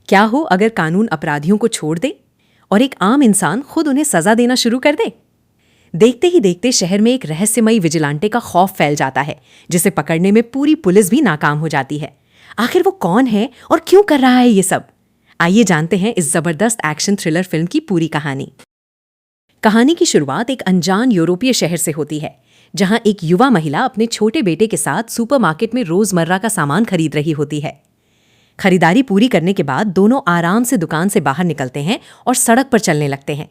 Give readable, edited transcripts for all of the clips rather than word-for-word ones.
क्या हो अगर कानून अपराधियों को छोड़ दे और एक आम इंसान खुद उन्हें सजा देना शुरू कर दे। देखते ही देखते शहर में एक रहस्यमयी विजिलेंटे का खौफ फैल जाता है, जिसे पकड़ने में पूरी पुलिस भी नाकाम हो जाती है। आखिर वो कौन है और क्यों कर रहा है ये सब? आइए जानते हैं इस जबरदस्त एक्शन थ्रिलर फिल्म की पूरी कहानी। कहानी की शुरुआत एक अनजान यूरोपीय शहर से होती है, जहां एक युवा महिला अपने छोटे बेटे के साथ सुपरमार्केट में रोजमर्रा का सामान खरीद रही होती है। खरीदारी पूरी करने के बाद दोनों आराम से दुकान से बाहर निकलते हैं और सड़क पर चलने लगते हैं।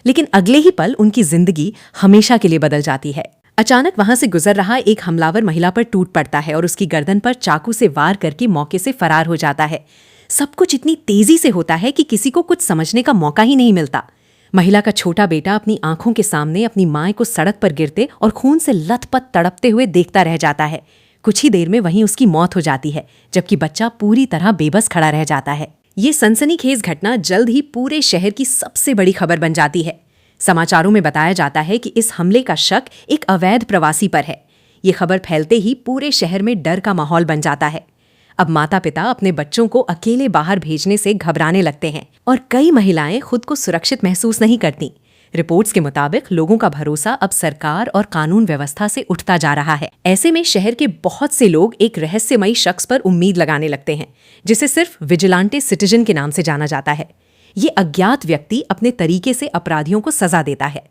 लेकिन अगले ही पल उनकी जिंदगी हमेशा के लिए बदल जाती है। अचानक वहां से गुजर रहा एक हमलावर महिला पर टूट पड़ता है और उसकी गर्दन पर चाकू से वार करके मौके से फरार हो जाता है। सब कुछ इतनी तेजी से होता है कि किसी को कुछ समझने का मौका ही नहीं मिलता। महिला का छोटा बेटा अपनी आंखों के सामने अपनी मां को सड़क पर गिरते और खून से लथपथ तड़पते हुए देखता रह जाता है। कुछ ही देर में वहीं उसकी मौत हो जाती है, जबकि बच्चा पूरी तरह बेबस खड़ा रह जाता है। ये सनसनीखेज घटना जल्द ही पूरे शहर की सबसे बड़ी खबर बन जाती है। समाचारों में बताया जाता है कि इस हमले का शक एक अवैध प्रवासी पर है। ये खबर फैलते ही पूरे शहर में डर का माहौल बन जाता है। अब माता पिता अपने बच्चों को अकेले बाहर भेजने से घबराने लगते हैं और कई महिलाएं खुद को सुरक्षित महसूस नहीं करती। रिपोर्ट्स के मुताबिक लोगों का भरोसा अब सरकार और कानून व्यवस्था से उठता जा रहा है। ऐसे में शहर के बहुत से लोग एक रहस्यमयी शख्स पर उम्मीद लगाने लगते हैं, जिसे सिर्फ विजिलेंटे सिटीजन के नाम से जाना जाता है। ये अज्ञात व्यक्ति अपने तरीके से अपराधियों को सजा देता है।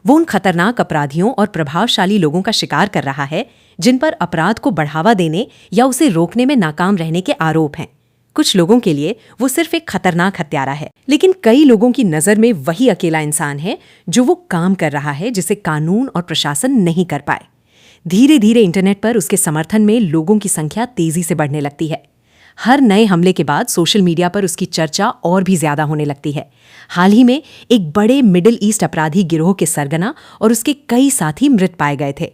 वो उन खतरनाक अपराधियों और प्रभावशाली लोगों का शिकार कर रहा है जिन पर अपराध को बढ़ावा देने या उसे रोकने में नाकाम रहने के आरोप हैं। कुछ लोगों के लिए वो सिर्फ एक खतरनाक हत्यारा है, लेकिन कई लोगों की नजर में वही अकेला इंसान है जो वो काम कर रहा है जिसे कानून और प्रशासन नहीं कर पाए। धीरे धीरे इंटरनेट पर उसके समर्थन में लोगों की संख्या तेजी से बढ़ने लगती है। हर नए हमले के बाद सोशल मीडिया पर उसकी चर्चा और भी ज्यादा होने लगती है। हाल ही में एक बड़े मिडिल ईस्ट अपराधी गिरोह के सरगना और उसके कई साथी मृत पाए गए थे।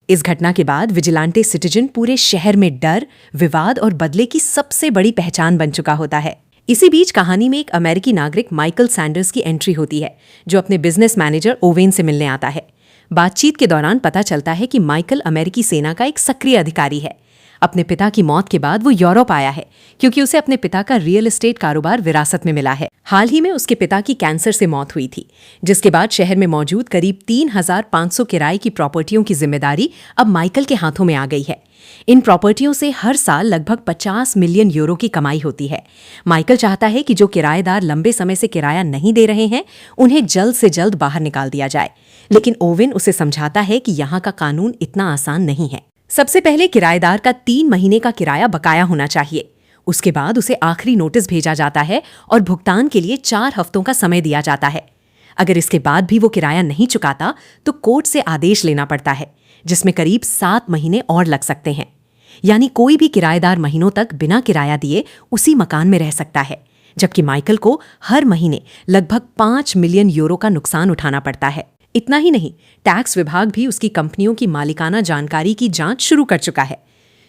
इस घटना के बाद विजिलेंटे सिटीजन पूरे शहर में डर, विवाद और बदले की सबसे बड़ी पहचान बन चुका होता है। इसी बीच कहानी में एक अमेरिकी नागरिक माइकल सैंडर्स की एंट्री होती है, जो अपने बिजनेस मैनेजर ओवेन से मिलने आता है। बातचीत के दौरान पता चलता है कि माइकल अमेरिकी सेना का एक सक्रिय अधिकारी है। अपने पिता की मौत के बाद वो यूरोप आया है, क्योंकि उसे अपने पिता का रियल एस्टेट कारोबार विरासत में मिला है। हाल ही में उसके पिता की कैंसर से मौत हुई थी, जिसके बाद शहर में मौजूद करीब 3,500 किराए की प्रॉपर्टियों की जिम्मेदारी अब माइकल के हाथों में आ गई है। इन प्रॉपर्टियों से हर साल लगभग 50 मिलियन यूरो की कमाई होती है। माइकल चाहता है कि जो किराएदार लंबे समय से किराया नहीं दे रहे हैं, उन्हें जल्द से जल्द बाहर निकाल दिया जाए। लेकिन ओवेन उसे समझाता है कि यहाँ का कानून इतना आसान नहीं है। सबसे पहले किराएदार का 3 महीने का किराया बकाया होना चाहिए। उसके बाद उसे आखिरी नोटिस भेजा जाता है और भुगतान के लिए 4 हफ्तों का समय दिया जाता है। अगर इसके बाद भी वो किराया नहीं चुकाता तो कोर्ट से आदेश लेना पड़ता है, जिसमें करीब 7 महीने और लग सकते हैं। यानी कोई भी किराएदार महीनों तक बिना किराया दिए उसी मकान में रह सकता है, जबकि माइकल को हर महीने लगभग 5 मिलियन यूरो का नुकसान उठाना पड़ता है। इतना ही नहीं, टैक्स विभाग भी उसकी कंपनियों की मालिकाना जानकारी की जांच शुरू कर चुका है।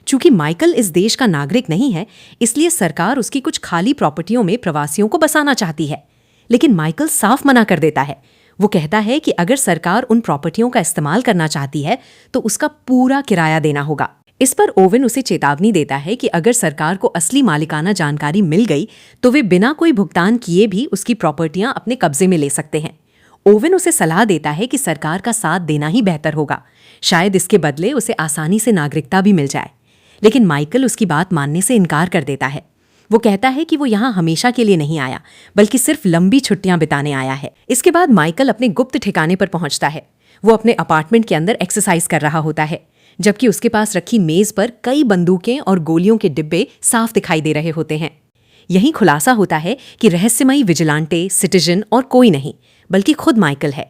चूंकि माइकल इस देश का नागरिक नहीं है, इसलिए सरकार उसकी कुछ खाली प्रॉपर्टियों में प्रवासियों को बसाना चाहती है। लेकिन माइकल साफ मना कर देता है। वो कहता है कि अगर सरकार उन प्रॉपर्टियों का इस्तेमाल करना चाहती है तो उसका पूरा किराया देना होगा। इस पर ओवेन उसे चेतावनी देता है कि अगर सरकार को असली मालिकाना जानकारी मिल गई तो वे बिना कोई भुगतान किए भी उसकी प्रॉपर्टियां अपने कब्जे में ले सकते हैं। ओवेन उसे सलाह देता है कि सरकार का साथ देना ही बेहतर होगा। शायद इसके बदले उसे आसानी से नागरिकता भी मिल जाए। लेकिन माइकल उसकी बात मानने से इनकार कर देता है। वो कहता है कि वो यहाँ हमेशा के लिए नहीं आया, बल्कि सिर्फ लंबी छुट्टियां बिताने आया है। इसके बाद माइकल अपने गुप्त ठिकाने पर पहुंचता है। वो अपने अपार्टमेंट के अंदर एक्सरसाइज कर रहा होता है, जबकि उसके पास रखी मेज पर कई बंदूकें और गोलियों के डिब्बे साफ दिखाई दे रहे होते हैं। यही खुलासा होता है कि रहस्यमयी विजिलेंटे सिटीजन और कोई नहीं बल्कि खुद माइकल है।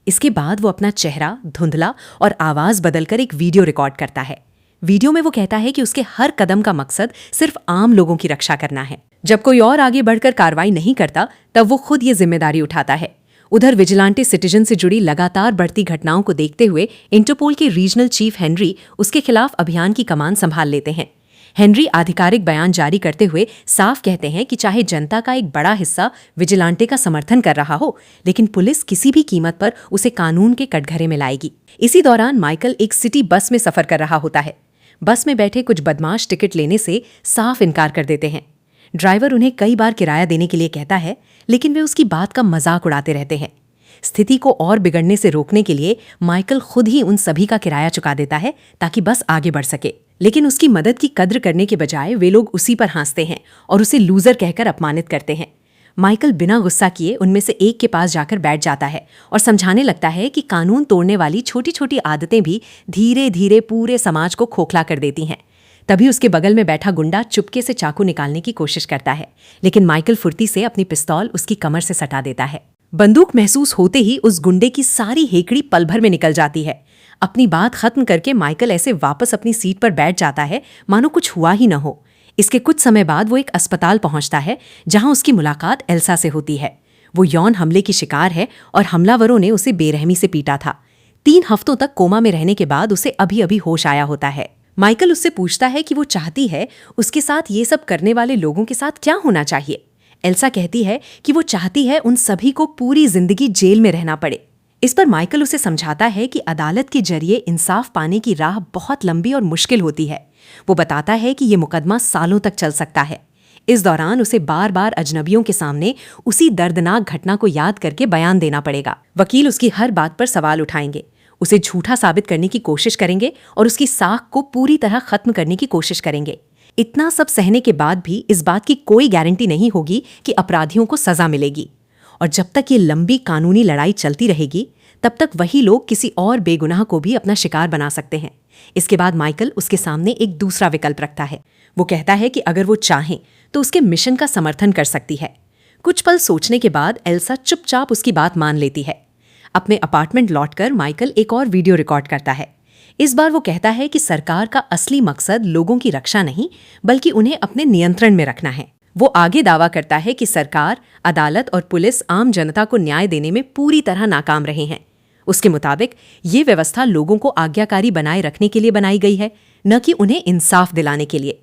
इसके बाद वो अपना चेहरा धुंधला और आवाज बदलकर एक वीडियो रिकॉर्ड करता है। वीडियो में वो कहता है कि उसके हर कदम का मकसद सिर्फ आम लोगों की रक्षा करना है। जब कोई और आगे बढ़कर कार्रवाई नहीं करता, तब वो खुद ये जिम्मेदारी उठाता है। उधर विजिलेंटे सिटीजन से जुड़ी लगातार बढ़ती घटनाओं को देखते हुए इंटरपोल के रीजनल चीफ हेनरी उसके खिलाफ अभियान की कमान संभाल लेते हैं। हेनरी आधिकारिक बयान जारी करते हुए साफ कहते हैं कि चाहे जनता का एक बड़ा हिस्सा विजिलेंटे का समर्थन कर रहा हो, लेकिन पुलिस किसी भी कीमत पर उसे कानून के कटघरे में लाएगी। इसी दौरान माइकल एक सिटी बस में सफर कर रहा होता है। बस में बैठे कुछ बदमाश टिकट लेने से साफ इनकार कर देते हैं। ड्राइवर उन्हें कई बार किराया देने के लिए कहता है, लेकिन वे उसकी बात का मजाक उड़ाते रहते हैं। स्थिति को और बिगड़ने से रोकने के लिए माइकल खुद ही उन सभी का किराया चुका देता है ताकि बस आगे बढ़ सके। लेकिन उसकी मदद की कद्र करने के बजाय वे लोग उसी पर हंसते हैं और उसे लूजर कहकर अपमानित करते हैं। माइकल बिना गुस्सा किए उनमें से एक के पास जाकर बैठ जाता है और समझाने लगता है कि कानून तोड़ने वाली छोटी छोटी आदतें भी धीरे धीरे पूरे समाज को खोखला कर देती हैं। तभी उसके बगल में बैठा गुंडा चुपके से चाकू निकालने की कोशिश करता है, लेकिन माइकल फुर्ती से अपनी पिस्तौल उसकी कमर से सटा देता है। बंदूक महसूस होते ही उस गुंडे की सारी हेकड़ी पल भर में निकल जाती है। अपनी बात खत्म करके माइकल ऐसे वापस अपनी सीट पर बैठ जाता है मानो कुछ हुआ ही न हो। इसके कुछ समय बाद वो एक अस्पताल पहुंचता है जहां उसकी मुलाकात एल्सा से होती है। वो यौन हमले की शिकार है और हमलावरों ने उसे बेरहमी से पीटा था। 3 हफ्तों तक कोमा में रहने के बाद उसे अभी अभी होश आया होता है। माइकल उससे पूछता है कि वो चाहती है उसके साथ ये सब करने वाले लोगों के साथ क्या होना चाहिए। एल्सा कहती है कि वो चाहती है उन सभी को पूरी जिंदगी जेल में रहना पड़े। इस पर माइकल उसे समझाता है कि अदालत के जरिए इंसाफ पाने की राह बहुत लंबी और मुश्किल होती है। वो बताता है कि ये मुकदमा सालों तक चल सकता है। इस दौरान उसे बार बार अजनबियों के सामने उसी दर्दनाक घटना को याद करके बयान देना पड़ेगा। वकील उसकी हर बात पर सवाल उठाएंगे, उसे झूठा साबित करने की कोशिश करेंगे और उसकी साख को पूरी तरह खत्म करने की कोशिश करेंगे। इतना सब सहने के बाद भी इस बात की कोई गारंटी नहीं होगी कि अपराधियों को सजा मिलेगी। और जब तक ये लंबी कानूनी लड़ाई चलती रहेगी, तब तक वही लोग किसी और बेगुनाह को भी अपना शिकार बना सकते हैं। इसके बाद माइकल उसके सामने एक दूसरा विकल्प रखता है। वो कहता है कि अगर वो चाहें तो उसके मिशन का समर्थन कर सकती है। कुछ पल सोचने के बाद एल्सा चुपचाप उसकी बात मान लेती है। अपने अपार्टमेंट लौटकर माइकल एक और वीडियो रिकॉर्ड करता है। इस बार वो कहता है कि सरकार का असली मकसद लोगों की रक्षा नहीं, बल्कि उन्हें अपने नियंत्रण में रखना है। वो आगे दावा करता है कि सरकार, अदालत और पुलिस आम जनता को न्याय देने में पूरी तरह नाकाम रहे हैं। उसके मुताबिक ये व्यवस्था लोगों को आज्ञाकारी बनाए रखने के लिए बनाई गई है, न कि उन्हें इंसाफ दिलाने के लिए।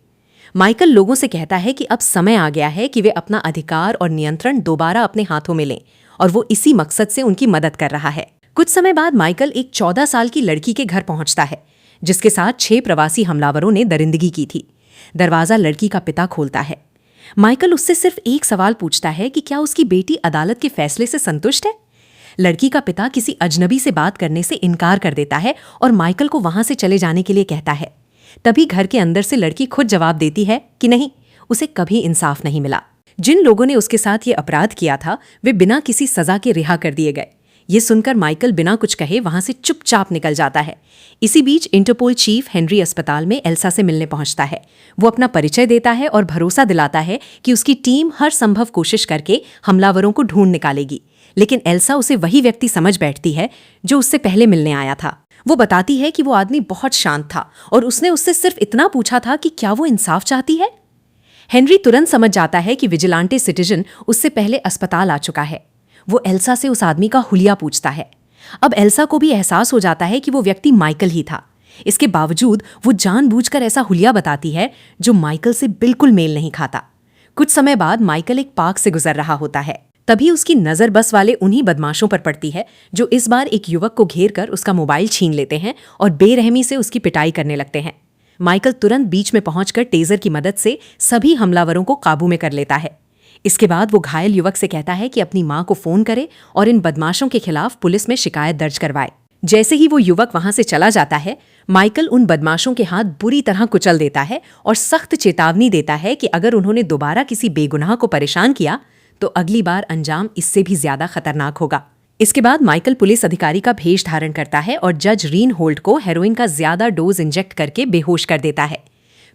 माइकल लोगों से कहता है कि अब समय आ गया है कि वे अपना अधिकार और नियंत्रण दोबारा अपने हाथों में लें, और वो इसी मकसद से उनकी मदद कर रहा है। कुछ समय बाद माइकल एक 14 साल की लड़की के घर पहुंचता है, जिसके साथ 6 प्रवासी हमलावरों ने दरिंदगी की थी। दरवाजा लड़की का पिता खोलता है। माइकल उससे सिर्फ एक सवाल पूछता है कि क्या उसकी बेटी अदालत के फैसले से संतुष्ट है। लड़की का पिता किसी अजनबी से बात करने से इनकार कर देता है और माइकल को वहां से चले जाने के लिए कहता है। तभी घर के अंदर से लड़की खुद जवाब देती है कि नहीं, उसे कभी इंसाफ नहीं मिला। जिन लोगों ने उसके साथ ये अपराध किया था वे बिना किसी सजा के रिहा कर दिए गए। ये सुनकर माइकल बिना कुछ कहे वहां से चुपचाप निकल जाता है। इसी बीच इंटरपोल चीफ हेनरी अस्पताल में एल्सा से मिलने पहुंचता है। वो अपना परिचय देता है और भरोसा दिलाता है कि उसकी टीम हर संभव कोशिश करके हमलावरों को ढूंढ निकालेगी। लेकिन एल्सा उसे वही व्यक्ति समझ बैठती है जो उससे पहले मिलने आया था। वो बताती है कि वो आदमी बहुत शांत था और उसने उससे सिर्फ इतना पूछा था कि क्या वो इंसाफ चाहती है। हेनरी तुरंत समझ जाता है कि विजिलांटे सिटीजन उससे पहले अस्पताल आ चुका है। वो एल्सा से उस आदमी का हुलिया पूछता है। अब एल्सा को भी एहसास हो जाता है कि वो व्यक्ति माइकल ही था। इसके बावजूद वो जानबूझकर ऐसा हुलिया बताती है जो माइकल से बिल्कुल मेल नहीं खाता। कुछ समय बाद माइकल एक पार्क से गुजर रहा होता है। तभी उसकी नजर बस वाले उन्हीं बदमाशों पर पड़ती है जो इस बार एक युवक को घेर कर उसका मोबाइल छीन लेते हैं और बेरहमी से उसकी पिटाई करने लगते हैं। माइकल तुरंत बीच में पहुंचकर टेजर की मदद से सभी हमलावरों को काबू में कर लेता है। इसके बाद वो घायल युवक से कहता है कि अपनी मां को फोन करे और इन बदमाशों के खिलाफ पुलिस में शिकायत दर्ज करवाए। जैसे ही वो युवक वहां से चला जाता है, माइकल उन बदमाशों के हाथ बुरी तरह कुचल देता है और सख्त चेतावनी देता है कि अगर उन्होंने दोबारा किसी बेगुनाह को परेशान किया तो अगली बार अंजाम इससे भी ज्यादा खतरनाक होगा। इसके बाद माइकल पुलिस अधिकारी का भेष धारण करता है और जज रीन होल्ट को हेरोइन का ज्यादा डोज इंजेक्ट करके बेहोश कर देता है।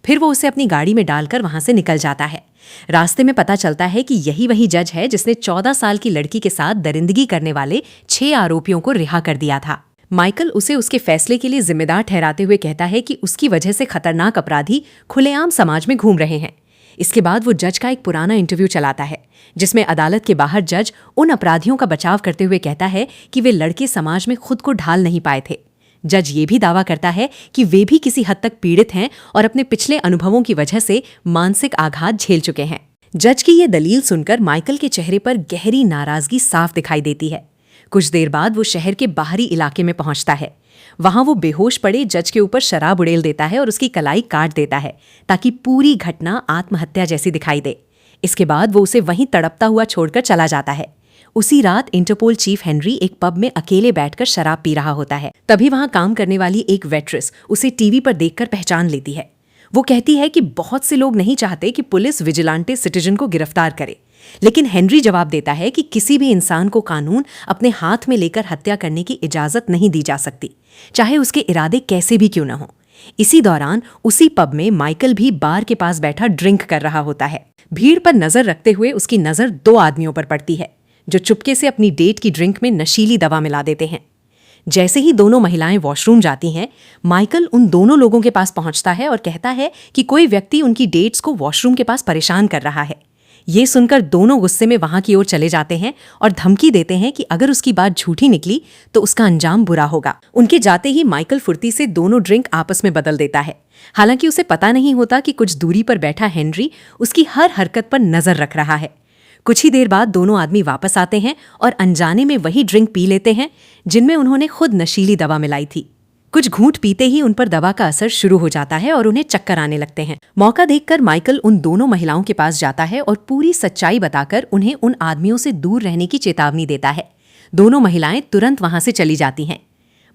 फिर वो उसे अपनी गाड़ी में डालकर वहां से निकल जाता है। रास्ते में पता चलता है कि यही वही जज है जिसने 14 साल की लड़की के साथ दरिंदगी करने वाले 6 आरोपियों को रिहा कर दिया था। माइकल उसे उसके फैसले के लिए जिम्मेदार ठहराते हुए कहता है कि उसकी वजह से खतरनाक अपराधी खुलेआम समाज में घूम रहे हैं। इसके बाद वो जज का एक पुराना इंटरव्यू चलाता है जिसमें अदालत के बाहर जज उन अपराधियों का बचाव करते हुए कहता है कि वे लड़के समाज में खुद को ढाल नहीं पाए थे। जज ये भी दावा करता है कि वे भी किसी हद तक पीड़ित हैं और अपने पिछले अनुभवों की वजह से मानसिक आघात झेल चुके हैं। जज की ये दलील सुनकर माइकल के चेहरे पर गहरी नाराजगी साफ दिखाई देती है। कुछ देर बाद वो शहर के बाहरी इलाके में पहुंचता है। वहां वो बेहोश पड़े जज के ऊपर शराब उड़ेल देता है और उसकी कलाई काट देता है ताकि पूरी घटना आत्महत्या जैसी दिखाई दे। इसके बाद वो उसे वहीं तड़पता हुआ छोड़कर चला जाता है। उसी रात इंटरपोल चीफ हेनरी एक पब में अकेले बैठकर शराब पी रहा होता है। तभी वहां काम करने वाली एक वेट्रेस उसे टीवी पर देखकर पहचान लेती है। वो कहती है कि बहुत से लोग नहीं चाहते कि पुलिस विजिलेंटे सिटीजन को गिरफ्तार करे, लेकिन हेनरी जवाब देता है कि किसी भी इंसान को कानून अपने हाथ में लेकर हत्या करने की इजाजत नहीं दी जा सकती, चाहे उसके इरादे कैसे भी क्यों न हो। इसी दौरान उसी पब में माइकल भी बार के पास बैठा ड्रिंक कर रहा होता है। भीड़ पर नजर रखते हुए उसकी नजर दो आदमियों पर पड़ती है जो चुपके से अपनी डेट की ड्रिंक में नशीली दवा मिला देते हैं। जैसे ही दोनों महिलाएं वॉशरूम जाती हैं, माइकल उन दोनों लोगों के पास पहुंचता है और कहता है कि कोई व्यक्ति उनकी डेट्स को वॉशरूम के पास परेशान कर रहा है। ये सुनकर दोनों गुस्से में वहां की ओर चले जाते हैं और धमकी देते हैं कि अगर उसकी बात झूठी निकली तो उसका अंजाम बुरा होगा। उनके जाते ही माइकल फुर्ती से दोनों ड्रिंक आपस में बदल देता है। हालांकि उसे पता नहीं होता कि कुछ दूरी पर बैठा हेनरी उसकी हर हरकत पर नजर रख रहा है। कुछ ही देर बाद दोनों आदमी वापस आते हैं और अनजाने में वही ड्रिंक पी लेते हैं जिनमें उन्होंने खुद नशीली दवा मिलाई थी। कुछ घूंट पीते ही उन पर दवा का असर शुरू हो जाता है और उन्हें चक्कर आने लगते हैं। मौका देखकर माइकल उन दोनों महिलाओं के पास जाता है और पूरी सच्चाई बताकर उन्हें उन आदमियों से दूर रहने की चेतावनी देता है। दोनों महिलाएं तुरंत वहां से चली जाती हैं।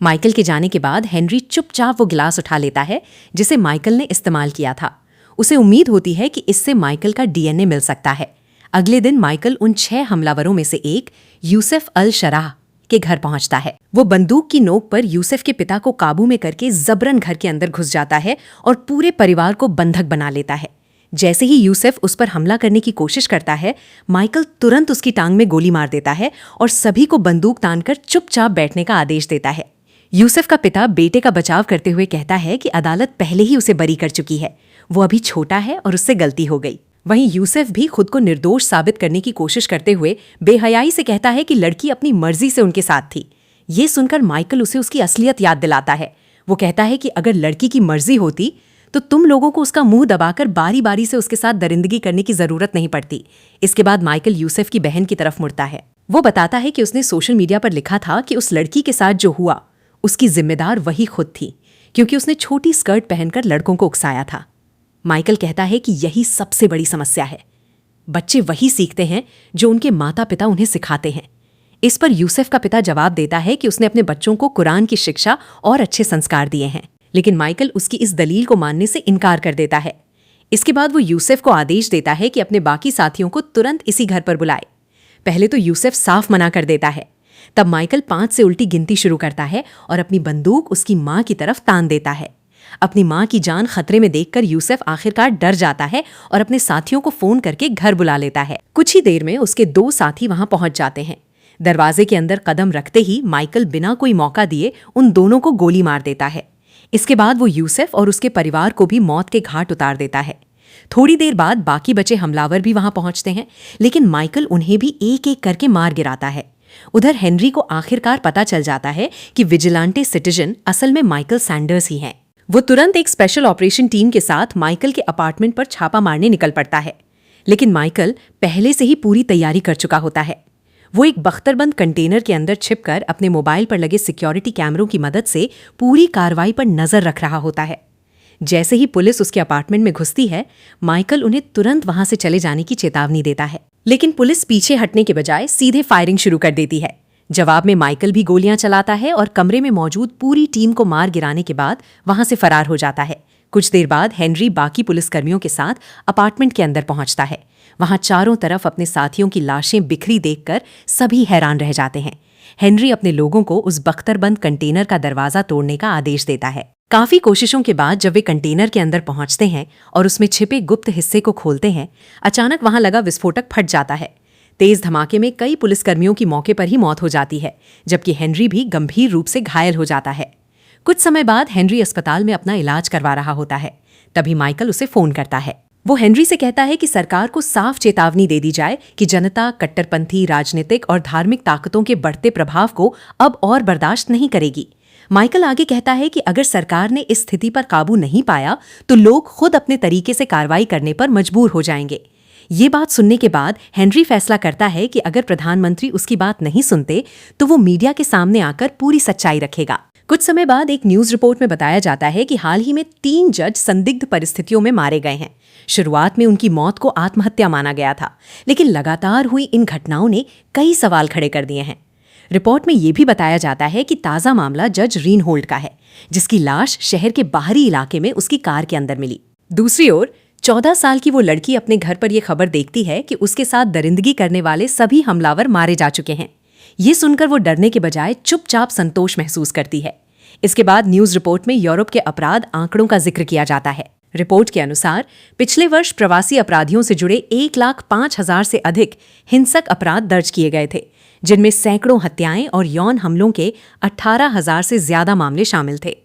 माइकल के जाने के बाद हेनरी चुपचाप वो गिलास उठा लेता है जिसे माइकल ने इस्तेमाल किया था। उसे उम्मीद होती है कि इससे माइकल का डीएनए मिल सकता है। अगले दिन माइकल उन 6 हमलावरों में से एक यूसुफ अल शराह के घर पहुंचता है। वो बंदूक की नोक पर यूसुफ के पिता को काबू में करके जबरन घर के अंदर घुस जाता है और पूरे परिवार को बंधक बना लेता है। जैसे ही यूसुफ उस पर हमला करने की कोशिश करता है, माइकल तुरंत उसकी टांग में गोली मार देता है और सभी को बंदूक तानकर चुपचाप बैठने का आदेश देता है। यूसुफ का पिता बेटे का बचाव करते हुए कहता है कि अदालत पहले ही उसे बरी कर चुकी है, वो अभी छोटा है और उससे गलती हो गई। वहीं यूसुफ भी खुद को निर्दोष साबित करने की कोशिश करते हुए बेहयाई से कहता है कि लड़की अपनी मर्जी से उनके साथ थी। ये सुनकर माइकल उसे उसकी असलियत याद दिलाता है। वो कहता है कि अगर लड़की की मर्जी होती तो तुम लोगों को उसका मुंह दबाकर बारी बारी से उसके साथ दरिंदगी करने की जरूरत नहीं पड़ती। इसके बाद माइकल यूसुफ की बहन की तरफ मुड़ता है। वो बताता है कि उसने सोशल मीडिया पर लिखा था कि उस लड़की के साथ जो हुआ उसकी जिम्मेदार वही खुद थी, क्योंकि उसने छोटी स्कर्ट पहनकर लड़कों को उकसाया था। माइकल कहता है कि यही सबसे बड़ी समस्या है। बच्चे वही सीखते हैं जो उनके माता पिता उन्हें सिखाते हैं। इस पर यूसुफ का पिता जवाब देता है कि उसने अपने बच्चों को कुरान की शिक्षा और अच्छे संस्कार दिए हैं, लेकिन माइकल उसकी इस दलील को मानने से इनकार कर देता है। इसके बाद वो यूसुफ को आदेश देता है कि अपने बाकी साथियों को तुरंत इसी घर पर बुलाए। पहले तो यूसुफ साफ मना कर देता है। तब माइकल 5 से उल्टी गिनती शुरू करता है और अपनी बंदूक उसकी माँ की तरफ तान देता है। अपनी माँ की जान खतरे में देखकर यूसुफ आखिरकार डर जाता है और अपने साथियों को फोन करके घर बुला लेता है। कुछ ही देर में उसके 2 साथी वहां पहुंच जाते हैं। दरवाजे के अंदर कदम रखते ही माइकल बिना कोई मौका दिए उन दोनों को गोली मार देता है। इसके बाद वो यूसुफ और उसके परिवार को भी मौत के घाट उतार देता है। थोड़ी देर बाद बाकी बचे हमलावर भी वहां पहुंचते हैं, लेकिन माइकल उन्हें भी एक एक करके मार गिराता है। उधर हेनरी को आखिरकार पता चल जाता है कि विजिलेंटे सिटीजन असल में माइकल सैंडर्स ही हैं। वो तुरंत एक स्पेशल ऑपरेशन टीम के साथ माइकल के अपार्टमेंट पर छापा मारने निकल पड़ता है, लेकिन माइकल पहले से ही पूरी तैयारी कर चुका होता है। वो एक बख्तरबंद कंटेनर के अंदर छिपकर अपने मोबाइल पर लगे सिक्योरिटी कैमरों की मदद से पूरी कार्रवाई पर नजर रख रहा होता है। जैसे ही पुलिस उसके अपार्टमेंट में घुसती है, माइकल उन्हें तुरंत वहां से चले जाने की चेतावनी देता है, लेकिन पुलिस पीछे हटने के बजाय सीधे फायरिंग शुरू कर देती है। जवाब में माइकल भी गोलियां चलाता है और कमरे में मौजूद पूरी टीम को मार गिराने के बाद वहां से फरार हो जाता है। कुछ देर बाद हेनरी बाकी पुलिसकर्मियों के साथ अपार्टमेंट के अंदर पहुंचता है। वहां चारों तरफ अपने साथियों की लाशें बिखरी देखकर सभी हैरान रह जाते हैं। हेनरी अपने लोगों को उस बख्तरबंद कंटेनर का दरवाजा तोड़ने का आदेश देता है। काफी कोशिशों के बाद जब वे कंटेनर के अंदर पहुंचते हैं और उसमें छिपे गुप्त हिस्से को खोलते हैं, अचानक वहां लगा विस्फोटक फट जाता है। तेज धमाके में कई पुलिसकर्मियों की मौके पर ही मौत हो जाती है, जबकि हेनरी भी गंभीर रूप से घायल हो जाता है। कुछ समय बाद हेनरी अस्पताल में अपना इलाज करवा रहा होता है। तभी माइकल उसे फोन करता है। वो हेनरी से कहता है कि सरकार को साफ चेतावनी दे दी जाए कि जनता कट्टरपंथी राजनीतिक और धार्मिक ताकतों के बढ़ते प्रभाव को अब और बर्दाश्त नहीं करेगी। माइकल आगे कहता है कि अगर सरकार ने इस स्थिति पर काबू नहीं पाया तो लोग खुद अपने तरीके से कार्रवाई करने पर मजबूर हो जाएंगे। ये बात सुनने के बाद हेनरी फैसला करता है कि अगर प्रधानमंत्री उसकी बात नहीं सुनते तो वो मीडिया के सामने आकर पूरी सच्चाई रखेगा। कुछ समय बाद एक न्यूज रिपोर्ट में बताया जाता है कि हाल ही में 3 जज संदिग्ध परिस्थितियों में मारे गए हैं। शुरुआत में उनकी मौत को आत्महत्या माना गया था, लेकिन लगातार हुई इन घटनाओं ने कई सवाल खड़े कर दिए हैं। रिपोर्ट में यह भी बताया जाता है कि ताज़ा मामला जज रीनहोल्ड का है, जिसकी लाश शहर के बाहरी इलाके में उसकी कार के अंदर मिली। दूसरी ओर 14 साल की वो लड़की अपने घर पर यह खबर देखती है कि उसके साथ दरिंदगी करने वाले सभी हमलावर मारे जा चुके हैं। ये सुनकर वो डरने के बजाय चुपचाप संतोष महसूस करती है। इसके बाद न्यूज रिपोर्ट में यूरोप के अपराध आंकड़ों का जिक्र किया जाता है। रिपोर्ट के अनुसार पिछले वर्ष प्रवासी अपराधियों से जुड़े 1,05,000 से अधिक हिंसक अपराध दर्ज किए गए थे, जिनमें सैकड़ों हत्याएं और यौन हमलों के 18,000 से ज्यादा मामले शामिल थे।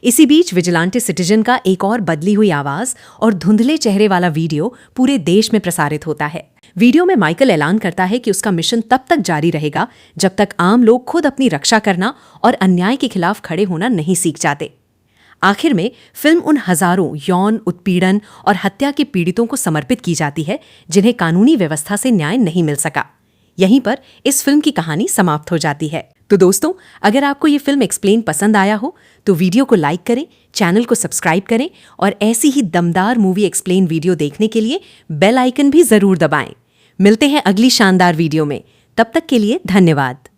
इसी बीच विजिलेंटे सिटीजन का एक और बदली हुई आवाज और धुंधले चेहरे वाला वीडियो पूरे देश में प्रसारित होता है। वीडियो में माइकल ऐलान करता है कि उसका मिशन तब तक जारी रहेगा जब तक आम लोग खुद अपनी रक्षा करना और अन्याय के खिलाफ खड़े होना नहीं सीख जाते। आखिर में फिल्म उन हजारों यौन उत्पीड़न और हत्या के पीड़ितों को समर्पित की जाती है जिन्हें कानूनी व्यवस्था से न्याय नहीं मिल सका। यहीं पर इस फिल्म की कहानी समाप्त हो जाती है। तो दोस्तों, अगर आपको ये फिल्म एक्सप्लेन पसंद आया हो तो वीडियो को लाइक करें, चैनल को सब्सक्राइब करें और ऐसी ही दमदार मूवी एक्सप्लेन वीडियो देखने के लिए बेल आइकन भी जरूर दबाएं। मिलते हैं अगली शानदार वीडियो में। तब तक के लिए धन्यवाद।